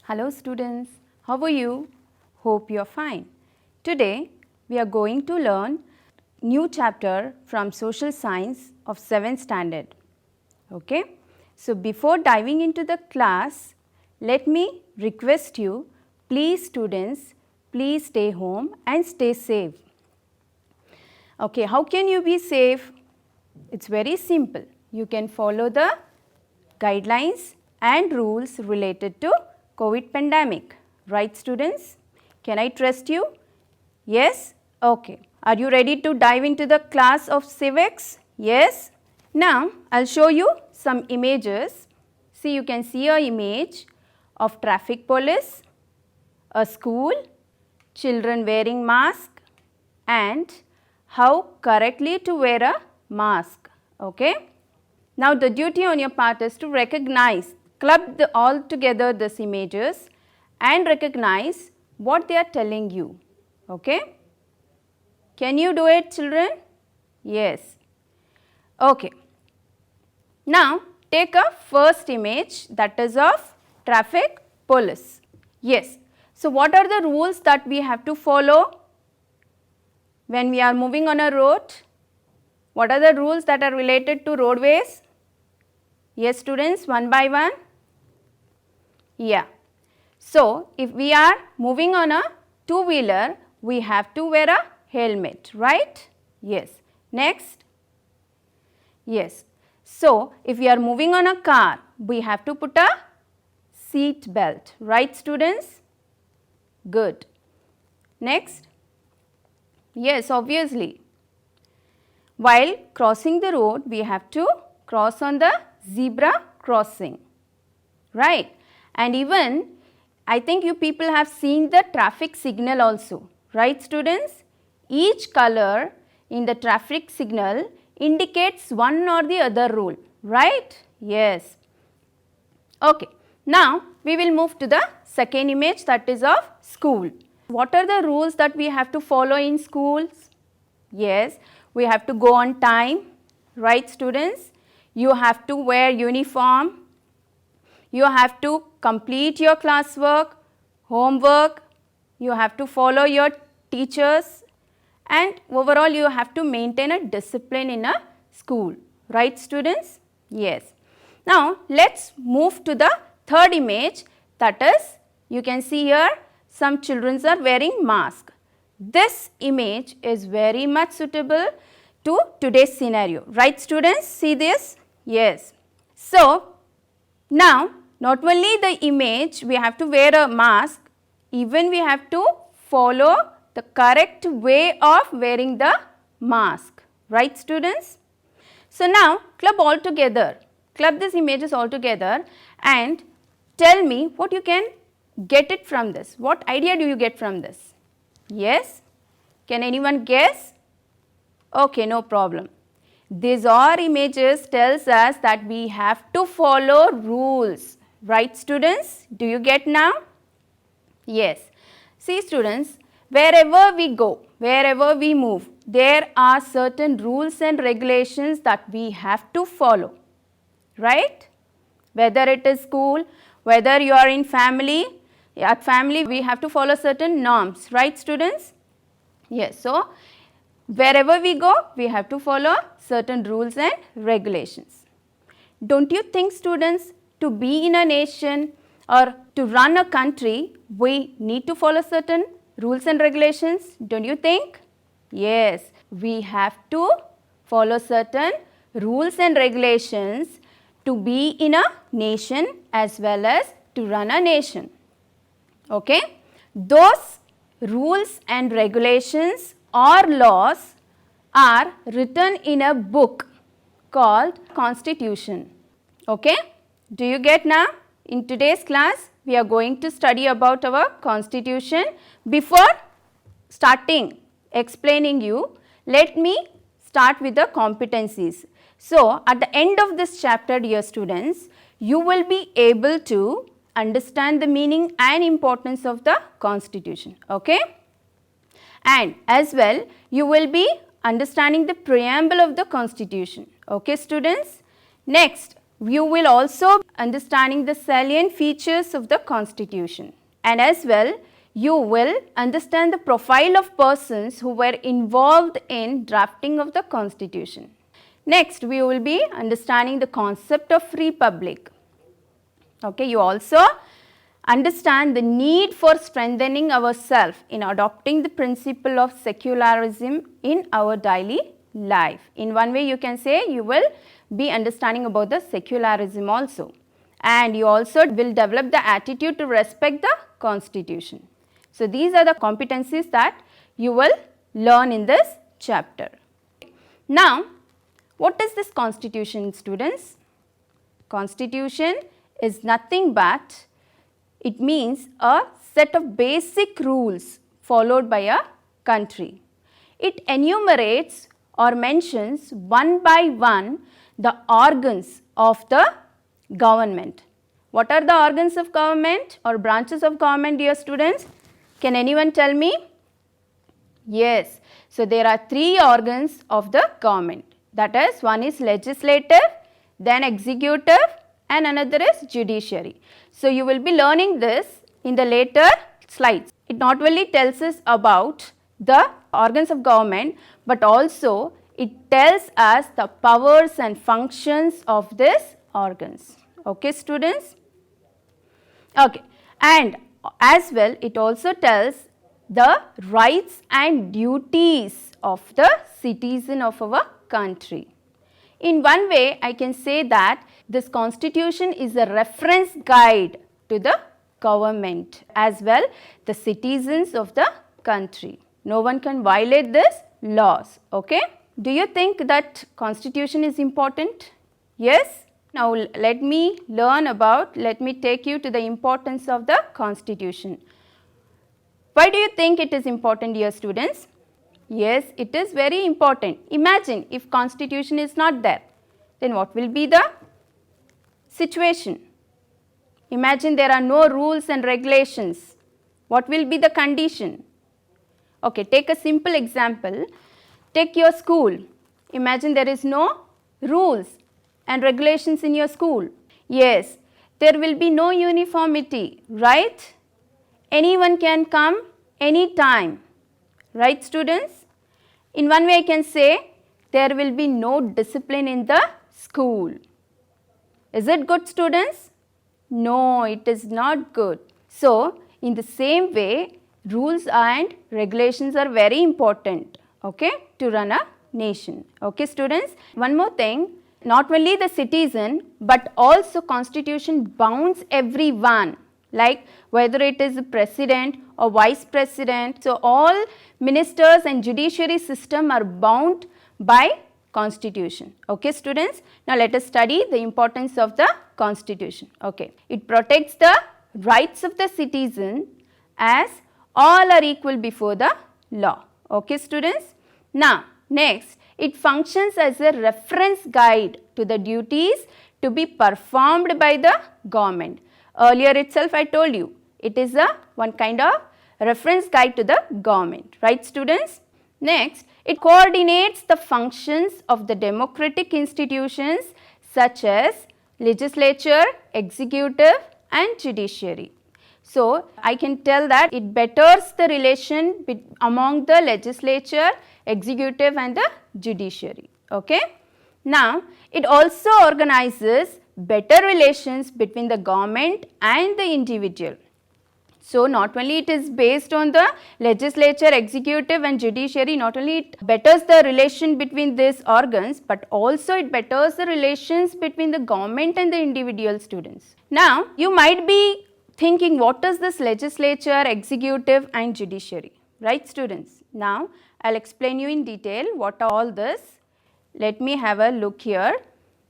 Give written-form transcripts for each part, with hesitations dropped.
Hello students, how are you? Hope you are fine. Today we are going to learn new chapter from social science of 7th standard. Okay? So before diving into the class, let me request you, please students, please stay home and stay safe. Okay, how can you be safe? It's very simple. You can follow the guidelines and rules related to COVID pandemic. Right students? Can I trust you? Yes? Okay. Are you ready to dive into the class of civics? Yes? Now, I'll show you some images. See, you can see an image of traffic police, a school, children wearing mask and how correctly to wear a mask. Okay? Now, the duty on your part is to recognize, club all together these images and recognize what they are telling you. Okay? Can you do it, children? Yes. Okay. Now, take a first image, that is of traffic police. Yes. So, what are the rules that we have to follow when we are moving on a road? What are the rules that are related to roadways? Yes, students, one by one. Yeah. So, if we are moving on a two-wheeler, we have to wear a helmet, right? Yes. Next. Yes. So, if we are moving on a car, we have to put a seat belt, right students? Good. Next. Yes, obviously. While crossing the road, we have to cross on the zebra crossing, right? And even I think you people have seen the traffic signal also, right students? Each color in the traffic signal indicates one or the other rule, right? Yes. Okay. Now, we will move to the second image, that is of school. What are the rules that we have to follow in schools? Yes, we have to go on time, right students? You have to wear uniform, you have to complete your classwork, homework, you have to follow your teachers and overall you have to maintain a discipline in a school, right students? Yes. Now, let us move to the third image, that is, you can see here some children are wearing mask. This image is very much suitable to today's scenario, right students? See this? Yes. So, now not only the image we have to wear a mask, even we have to follow the correct way of wearing the mask, right students? So, now club all together, club these images all together and tell me what you can get it from this. What idea do you get from this? Yes? Can anyone guess? Okay, no problem. These are images tells us that we have to follow rules, right students? Do you get now? Yes. See students, wherever we go, wherever we move, there are certain rules and regulations that we have to follow, right? Whether it is school, whether you are in family, at family we have to follow certain norms, right students? Yes. So, wherever we go, we have to follow certain rules and regulations. Don't you think students, to be in a nation or to run a country, we need to follow certain rules and regulations? Don't you think? Yes, we have to follow certain rules and regulations to be in a nation as well as to run a nation. Okay? Those rules and regulations or laws are written in a book called Constitution. Okay? Do you get now? In today's class, we are going to study about our Constitution. Before starting explaining you, let me start with the competencies. So, at the end of this chapter, dear students, you will be able to understand the meaning and importance of the Constitution. Okay? And as well, you will be understanding the preamble of the Constitution. Okay, students? Next, you will also understanding the salient features of the Constitution, and as well you will understand the profile of persons who were involved in drafting of the Constitution. Next, we will be understanding the concept of republic. Okay, you also understand the need for strengthening ourselves in adopting the principle of secularism in our daily life. In one way you can say you will be understanding about the secularism also, and you also will develop the attitude to respect the Constitution. So, these are the competencies that you will learn in this chapter. Now, what is this Constitution, students? Constitution is nothing but, it means a set of basic rules followed by a country. It enumerates or mentions one by one the organs of the government. What are the organs of government or branches of government, dear students? Can anyone tell me? Yes. So, there are three organs of the government. That is, one is legislative, then executive, and another is judiciary. So, you will be learning this in the later slides. It not only tells us about the organs of government, but also it tells us the powers and functions of these organs. Okay, students? Okay, and as well it also tells the rights and duties of the citizen of our country. In one way, I can say that this Constitution is a reference guide to the government as well the citizens of the country. No one can violate these laws. Okay? Do you think that Constitution is important? Yes? Now, let me take you to the importance of the Constitution. Why do you think it is important, dear students? Yes, it is very important. Imagine if Constitution is not there, then what will be the situation? Imagine there are no rules and regulations. What will be the condition? Okay, take a simple example. Take your school. Imagine there is no rules and regulations in your school. Yes, there will be no uniformity, right? Anyone can come anytime, right, students? In one way I can say there will be no discipline in the school. Is it good, students? No, it is not good. So, in the same way, rules and regulations are very important, okay, to run a nation. Okay, students? One more thing, not only the citizen, but also Constitution bounds everyone, like whether it is the president or vice president. So, all ministers and judiciary system are bound by Constitution. Okay, students? Now, let us study the importance of the Constitution. Okay, it protects the rights of the citizen as all are equal before the law. Okay, students? Now, next, it functions as a reference guide to the duties to be performed by the government. Earlier itself I told you, it is a one kind of reference guide to the government, right, students? Next, it coordinates the functions of the democratic institutions such as legislature, executive and judiciary. So, I can tell that it betters the relation among the legislature, executive and the judiciary. Okay? Now, it also organizes better relations between the government and the individual. So, not only it is based on the legislature, executive and judiciary, not only it betters the relation between these organs, but also it betters the relations between the government and the individual students. Now, you might be thinking what is this legislature, executive and judiciary, right, students? Now, I will explain you in detail what are all this. Let me have a look here.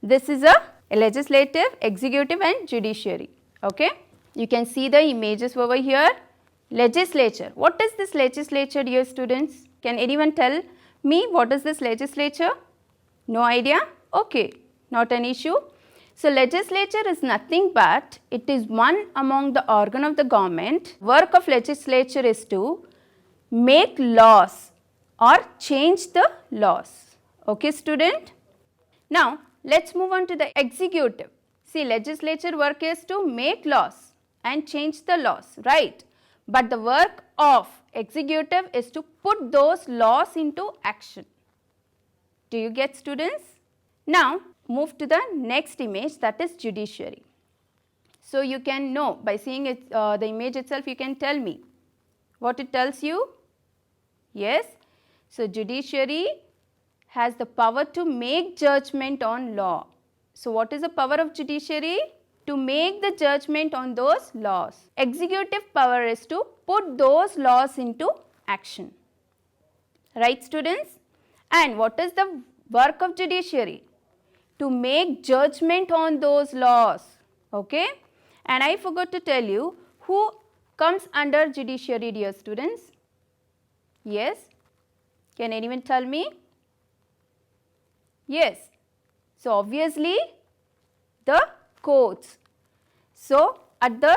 This is a legislative, executive and judiciary. Okay? You can see the images over here. Legislature. What is this legislature, dear students? Can anyone tell me what is this legislature? No idea? Okay, not an issue. So, legislature is nothing but it is one among the organ of the government. Work of legislature is to make laws or change the laws. Okay, student? Now, let us move on to the executive. See, legislature work is to make laws and change the laws, right? But the work of executive is to put those laws into action. Do you get, students? Now, move to the next image, that is judiciary. So, you can know by seeing it, the image itself, you can tell me what it tells you. Yes. So, judiciary has the power to make judgment on law. So, what is the power of judiciary? To make the judgment on those laws. Executive power is to put those laws into action. Right, students? And what is the work of judiciary? To make judgment on those laws. Okay? And I forgot to tell you who comes under judiciary, dear students. Yes? Can anyone tell me? Yes. So, obviously the courts. So, at the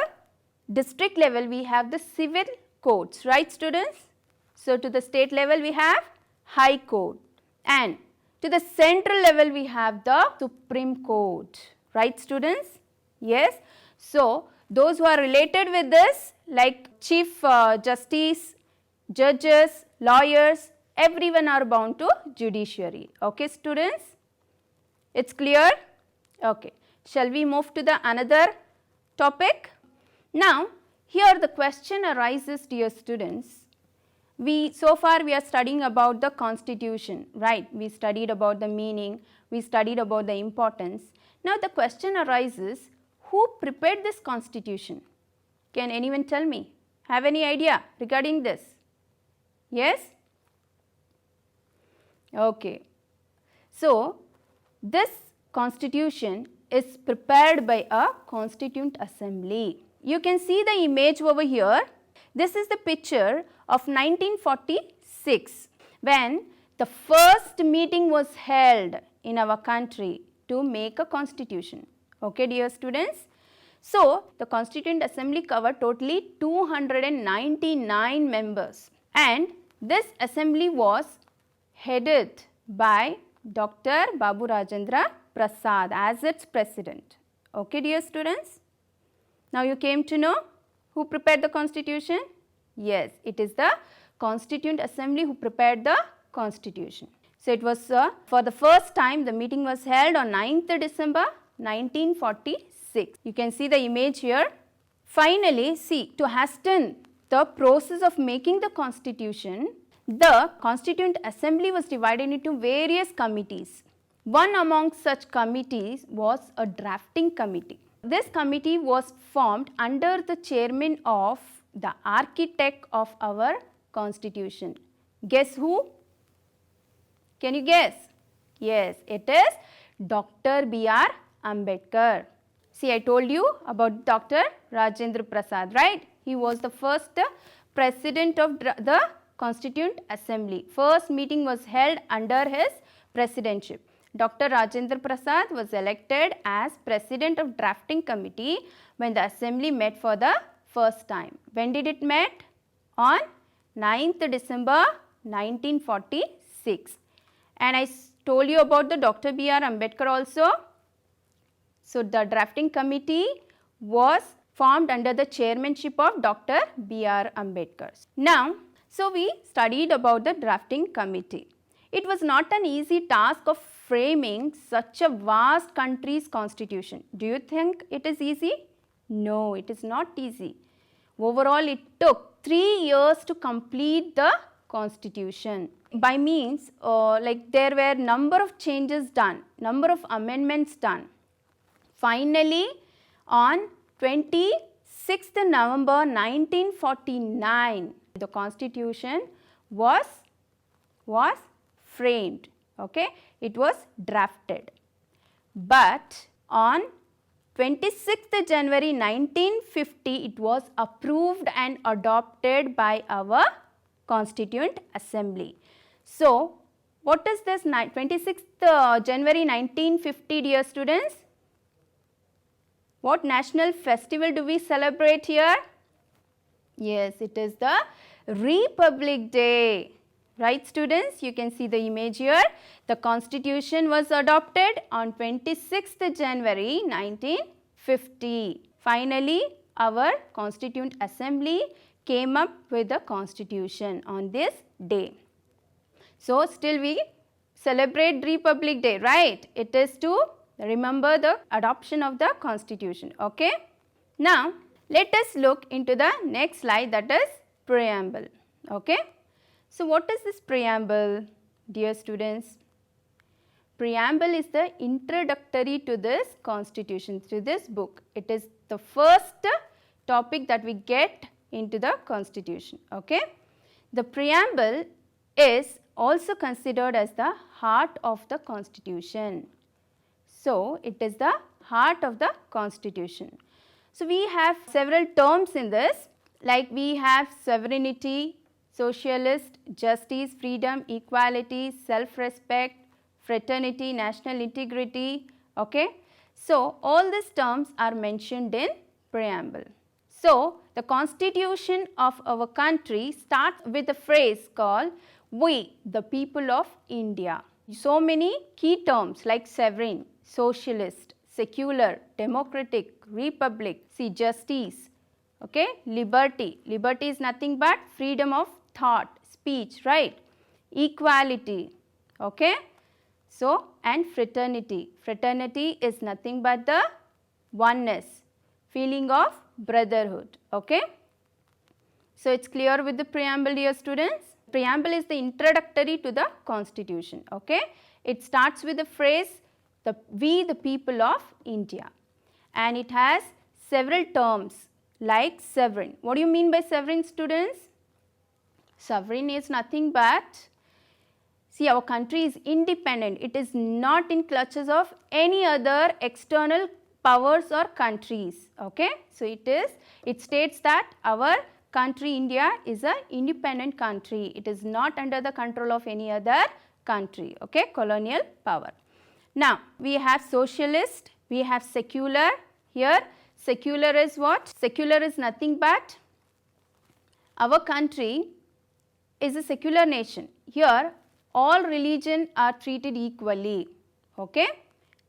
district level we have the civil courts, right, students? So, to the state level we have High Court, and to the central level we have the Supreme Court, right, students? Yes. So, those who are related with this, like Chief Justice, judges, lawyers, everyone are bound to judiciary. Okay, students? It's clear? Okay. Shall we move to the another topic? Now, here the question arises, dear students. So far we are studying about the constitution, right? We studied about the meaning, we studied about the importance. Now, the question arises, who prepared this constitution? Can anyone tell me? Have any idea regarding this? Yes? Okay. So, this constitution is prepared by a constituent assembly. You can see the image over here. This is the picture of 1946 when the first meeting was held in our country to make a constitution. Okay, dear students? So, the Constituent Assembly covered totally 299 members, and this assembly was headed by Dr. Babu Rajendra Prasad as its president. Okay, dear students? Now, you came to know who prepared the constitution? Yes, it is the Constituent Assembly who prepared the constitution. So, it was for the first time the meeting was held on 9th December 1946. You can see the image here. Finally, see, to hasten the process of making the constitution, the Constituent Assembly was divided into various committees. One among such committees was a drafting committee. This committee was formed under the chairman of the architect of our constitution. Guess who? Can you guess? Yes, it is Dr. B.R. Ambedkar. See, I told you about Dr. Rajendra Prasad, right? He was the first president of the Constituent Assembly. First meeting was held under his presidency. Dr. Rajendra Prasad was elected as president of drafting committee when the assembly met for the first time. When did it met? On 9th December 1946. And I told you about the Dr. B.R. Ambedkar also. So, the drafting committee was formed under the chairmanship of Dr. B.R. Ambedkar. Now, so we studied about the drafting committee. It was not an easy task of framing such a vast country's constitution. Do you think it is easy? No, it is not easy. Overall, it took 3 years to complete the constitution. By means, there were number of changes done, number of amendments done. Finally, on 26th November 1949, the constitution was framed. Okay, it was drafted. But on 26th January 1950, it was approved and adopted by our Constituent Assembly. So, what is this 26th January 1950, dear students? What national festival do we celebrate here? Yes, it is the Republic Day. Right students, you can see the image here. The constitution was adopted on 26th January 1950. Finally, our Constituent Assembly came up with the constitution on this day. So, still we celebrate Republic Day, right? It is to remember the adoption of the constitution, okay? Now, let us look into the next slide, that is preamble, okay? So, what is this preamble, dear students? Preamble is the introductory to this constitution, to this book. It is the first topic that we get into the constitution, okay? The preamble is also considered as the heart of the constitution. So, it is the heart of the constitution. So, we have several terms in this, like we have sovereignty, socialist, justice, freedom, equality, self-respect, fraternity, national integrity, okay. So, all these terms are mentioned in preamble. So, the constitution of our country starts with a phrase called "We, the people of India." So many key terms like sovereign, socialist, secular, democratic, republic, see justice, okay, liberty. Liberty is nothing but freedom of thought, speech, right? Equality, okay. So, and fraternity. Fraternity is nothing but the oneness, feeling of brotherhood, okay. So, it is clear with the preamble, dear students. Preamble is the introductory to the constitution, okay. It starts with the phrase, we the people of India, and it has several terms like sovereign. What do you mean by sovereign, students? Sovereign is nothing but, see, our country is independent. It is not in clutches of any other external powers or countries, okay. So, it states that our country India is an independent country. It is not under the control of any other country, okay, colonial power. Now, we have socialist, we have secular. Here, secular is what? Secular is nothing but, our country is a secular nation. Here, all religion are treated equally, okay.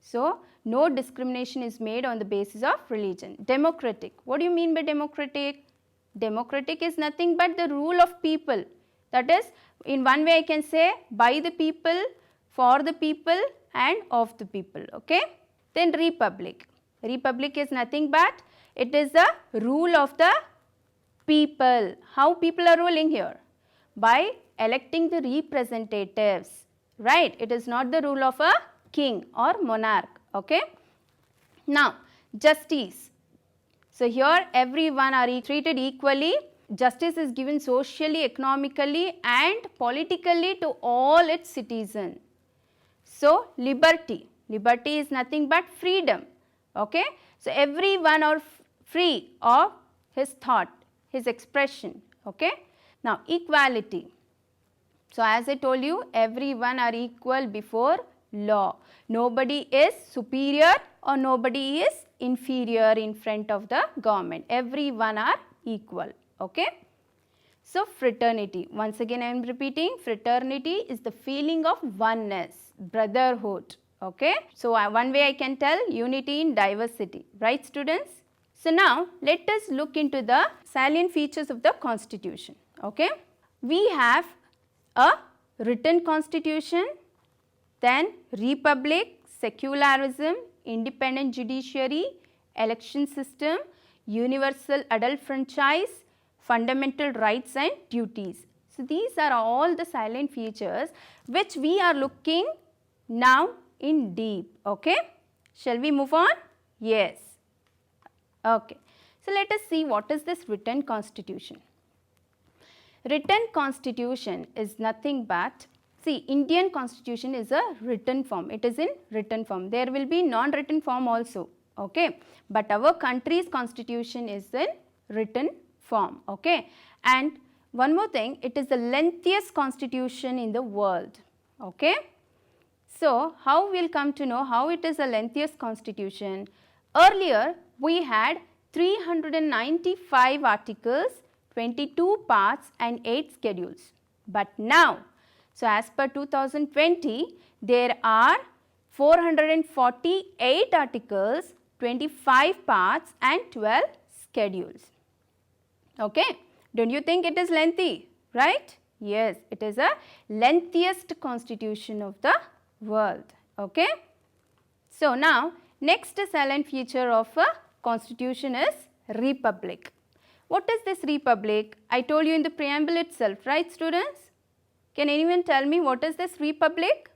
So, no discrimination is made on the basis of religion. Democratic, what do you mean by democratic? Democratic is nothing but the rule of people. That is, in one way I can say, by the people, for the people and of the people, okay. Then republic. Republic is nothing but, it is the rule of the people. How people are ruling here? By electing the representatives, right. It is not the rule of a king or monarch, okay. Now, justice. So, here everyone are treated equally. Justice is given socially, economically and politically to all its citizens. So, liberty. Liberty is nothing but freedom, okay. So, everyone are free of his thought, his expression, okay. Now, equality. So, as I told you, everyone are equal before law. Nobody is superior or nobody is inferior in front of the government. Everyone are equal, okay. So, fraternity. Once again I am repeating, fraternity is the feeling of oneness, brotherhood, okay. So, one way I can tell, unity in diversity, right students. So, now let us look into the salient features of the constitution, okay. We have a written constitution, then republic, secularism, independent judiciary, election system, universal adult franchise, fundamental rights and duties. So, these are all the silent features which we are looking now in deep, okay. Shall we move on? Yes. Okay. So, let us see what is this written constitution. Written constitution is nothing but, see, Indian constitution is a written form. It is in written form. There will be non-written form also, okay. But our country's constitution is in written form, okay. And one more thing, it is the lengthiest constitution in the world, okay. So, how we will come to know how it is the lengthiest constitution? Earlier, we had 395 articles, 22 parts and 8 schedules. But now, So, as per 2020, there are 448 articles, 25 parts and 12 schedules. Okay. Don't you think it is lengthy, right? Yes, it is a lengthiest constitution of the world. Okay. So, now next silent feature of a constitution is republic. What is this republic? I told you in the preamble itself, right students? Can anyone tell me what is this republic?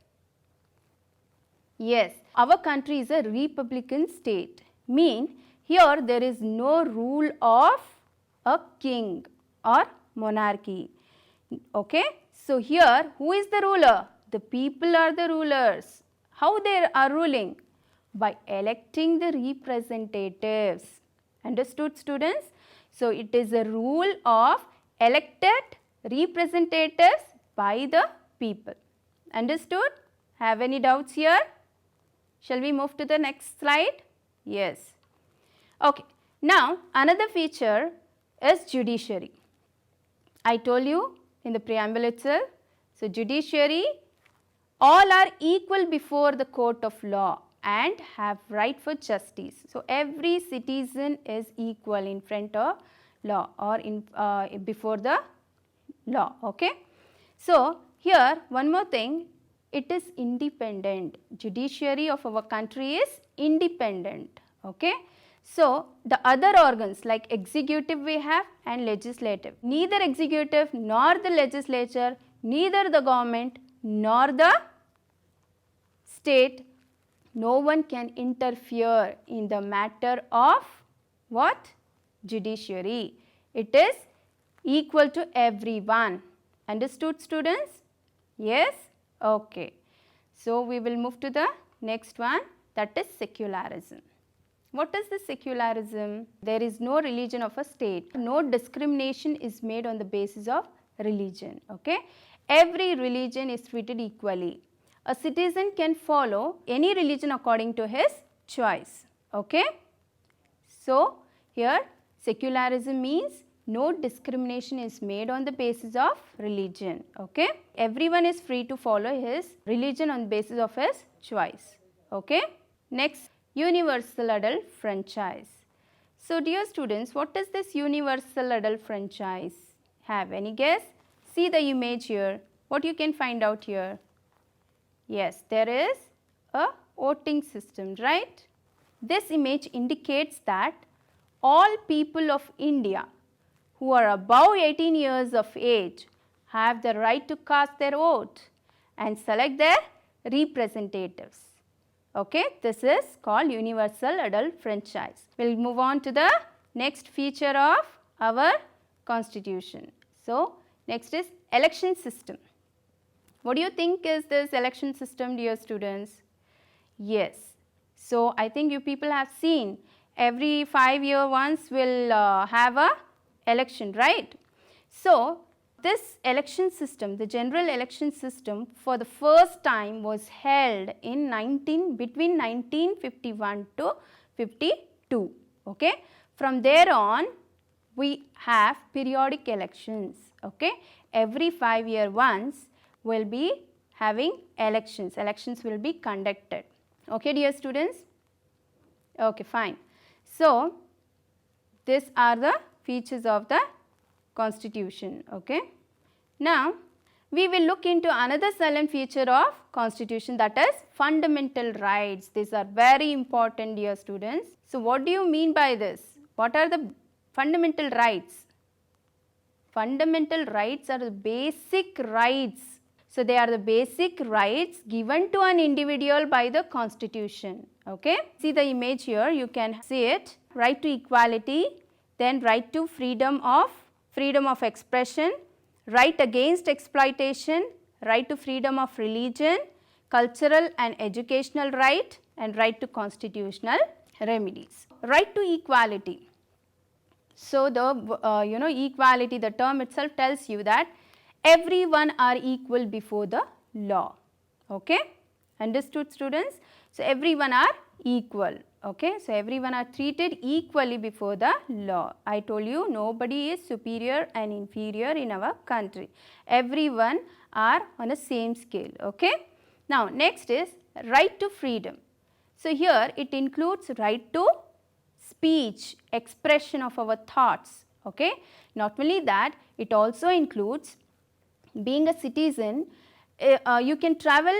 Yes, our country is a republican state. Mean here there is no rule of a king or monarchy. Okay. So, here who is the ruler? The people are the rulers. How they are ruling? By electing the representatives. Understood students? So, it is a rule of elected representatives by the people. Understood? Have any doubts here? Shall we move to the next slide? Yes. Okay. Now, another feature is judiciary. I told you in the preamble itself. So, judiciary, all are equal before the court of law and have right for justice. So, every citizen is equal in front of law or in before the law. Okay. So, here one more thing, it is independent. Judiciary of our country is independent. Okay. So, the other organs like executive we have and legislative, neither executive nor the legislature, neither the government nor the state, no one can interfere in the matter of what? Judiciary. It is equal to everyone. Understood students? Yes? Okay. So, we will move to the next one, that is secularism. What is the secularism? There is no religion of a state. No discrimination is made on the basis of religion. Okay? Every religion is treated equally. A citizen can follow any religion according to his choice. Okay? So, here secularism means no discrimination is made on the basis of religion. Okay? Everyone is free to follow his religion on the basis of his choice. Okay? Next, universal adult franchise. So, dear students, what is this universal adult franchise? Have any guess? See the image here. What you can find out here? Yes, there is a voting system, right? This image indicates that all people of India who are above 18 years of age have the right to cast their vote and select their representatives. Okay, this is called universal adult franchise. We will move on to the next feature of our constitution. So, next is election system. What do you think is this election system, dear students? Yes. So, I think you people have seen every 5 years once will have a election, right? So, this election system, the general election system for the first time was held in between 1951 to 52. Okay? From there on, we have periodic elections. Okay? Every 5 years once will be having elections. Elections will be conducted. Okay, dear students? Okay, fine. So, these are the features of the constitution. Okay. Now, we will look into another silent feature of constitution, that is fundamental rights. These are very important, dear students. So, what do you mean by this? What are the fundamental rights? Fundamental rights are the basic rights. So, they are the basic rights given to an individual by the constitution. Okay. See the image here, you can see it. Right to equality, then right to freedom of expression, right against exploitation, right to freedom of religion, cultural and educational right, and right to constitutional remedies. Right to equality. So, the equality, the term itself tells you that everyone are equal before the law. Okay? Understood, students? So, everyone are equal. Okay, so everyone are treated equally before the law. I told you nobody is superior and inferior in our country. Everyone are on the same scale. Okay. Now next is right to freedom. So here it includes right to speech, expression of our thoughts. Okay. Not only that, it also includes being a citizen. You can travel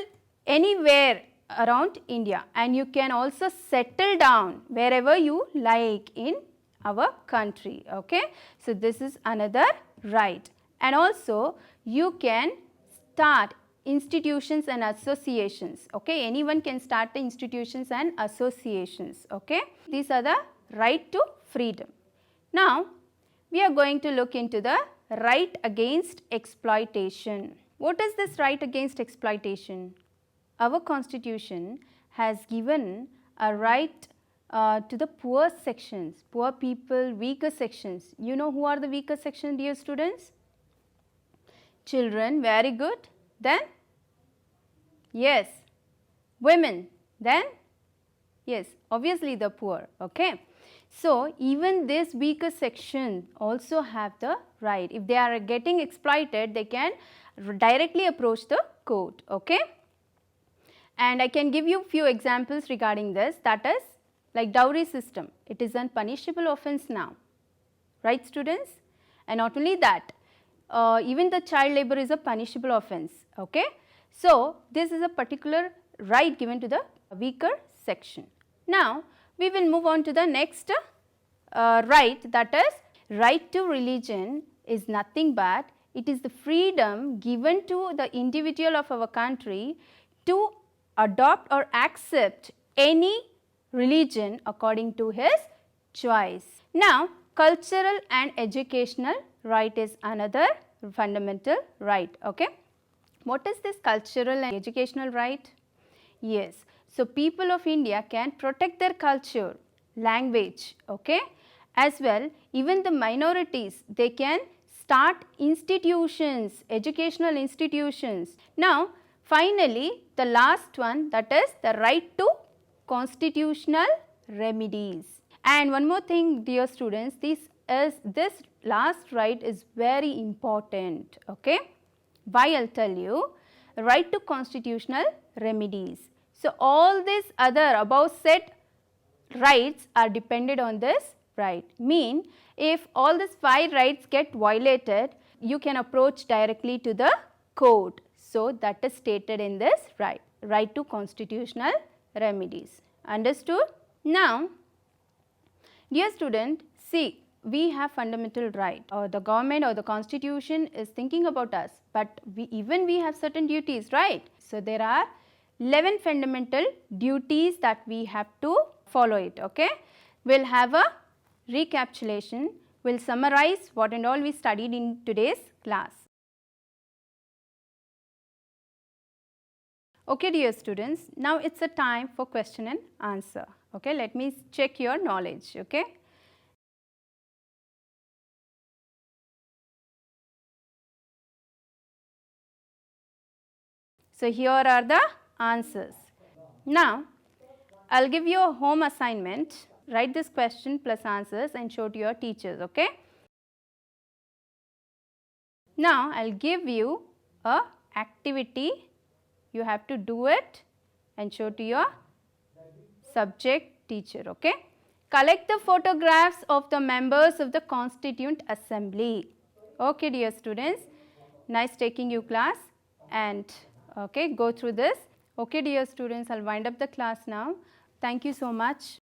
anywhere around India and you can also settle down wherever you like in our country. Okay. So this is another right, and also you can start institutions and associations. Okay. Anyone can start the institutions and associations. Okay. These are the right to freedom. Now we are going to look into the right against exploitation. What is this right against exploitation? Our constitution has given a right to the poor sections, poor people, weaker sections. You know who are the weaker sections, dear students? Children, very good. Then? Yes. Women, then? Yes, obviously the poor. Okay. So even this weaker section also have the right. If they are getting exploited, they can directly approach the court. Okay. And I can give you few examples regarding this, that is like dowry system. It is a punishable offence now, right students? And not only that, even the child labor is a punishable offence. Okay. So this is a particular right given to the weaker section. Now we will move on to the next right, that is right to religion is nothing but it is the freedom given to the individual of our country to adopt or accept any religion according to his choice. Now cultural and educational right is another fundamental right. Okay. What is this cultural and educational right? Yes. So people of India can protect their culture, language, okay? As well, even the minorities, they can start institutions, educational institutions. Now, finally, the last one, that is the right to constitutional remedies. And one more thing, dear students, this last right is very important. Okay? Why? I'll tell you. Right to constitutional remedies. So all these other above said rights are dependent on this right. Mean if all these 5 rights get violated, you can approach directly to the court. So that is stated in this right. Right to constitutional remedies. Understood? Now, dear student, see, we have fundamental right, or the government or the constitution is thinking about us, but we have certain duties, right? So there are 11 fundamental duties that we have to follow it. Okay, we'll have a recapitulation. We'll summarize what and all we studied in today's class. Okay, dear students, now it's a time for question and answer. Okay, let me check your knowledge. Okay. So here are the answers. Now, I'll give you a home assignment. Write this question plus answers and show to your teachers. Okay. Now, I'll give you a activity. You have to do it and show to your subject teacher. Okay. Collect the photographs of the members of the Constituent Assembly. Okay, dear students. Nice taking you class, and okay, go through this. Okay, dear students, I'll wind up the class now. Thank you so much.